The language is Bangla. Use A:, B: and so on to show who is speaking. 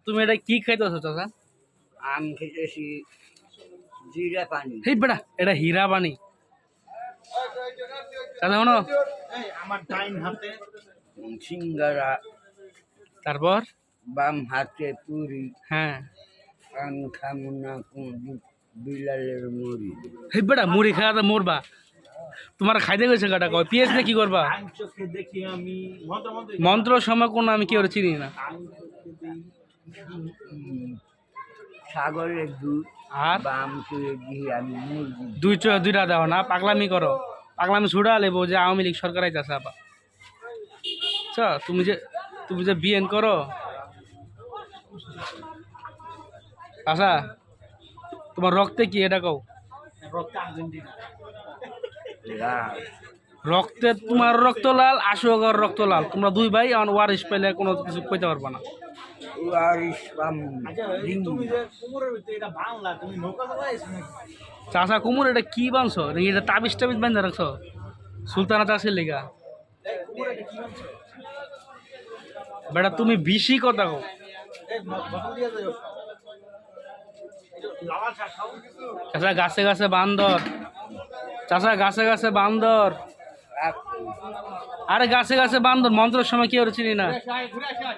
A: তুমি এটা কি খাইতেছো চাচা?
B: আমি খেতেছি জিরা পানি।
A: হেই বেটা, এটা হীরা পানি। চাচা শোনো,
C: আমার ডাইন হাতে
B: সিঙ্গারা,
A: তারপর
B: বাম হাতে পুরি।
A: হ্যাঁ,
B: আমি খাবো না কোন বিলালের মুড়ি।
A: হেই বেটা, মুড়ি খাওয়া মরবা। তোমার খাইতে গেছে কাটা কয় পিএস দিয়ে কি করবা?
C: ডাইন চোখে দেখি আমি
A: মন্ত্র সময় কোন আমি কি করে চিনি না।
C: ডাইন চোখে দেখি
B: ছাগলের দুধ,
A: আর
B: বাম চুয়ে দিয়ে আমি মুরগি।
A: দুইটা দাও না, পাগলামি করো। পাগলামি ছুড়া লেবো যে আওয়ামী লীগ সরকার আইতাছে আবার। আচ্ছা, তুমি যে বিএন করো। আচ্ছা, তোমার রক্তে কি এটা কও?
C: রক্ত আর্জেন্টিনা।
B: লাল।
A: রক্তে তোমার রক্ত লাল, আশুগর রক্ত লাল। তোমরা দুই ভাই এখন ওয়ারিশ পেলে কোনো কিছু কইতে পারবা না।
B: ওয়ারিশ পাম।
C: আচ্ছা তুমি যে কোমরের ভিতরে এটা বাংলা, তুমি নৌকা চালাইছ নাকি?
A: চাষা কুমুর এটা কি বানছো? এটা তাবিজ বান্ধা রাখছো সুলতানা চাষের লেগা?
C: এই কোমরে এটা কি বানছো?
A: বেটা তুমি বেশি কথা কও।
C: এই বটল দিয়া যাও। এটা লালা চা খাও।
A: চাষা গাছে গাছে বান্দর। চাষা গাছে গাছে বান্দর। আরে গাছে গাছে বান্দর মন্ত্রের সময় কি করে চিনি না।
C: ঘুরে আসো।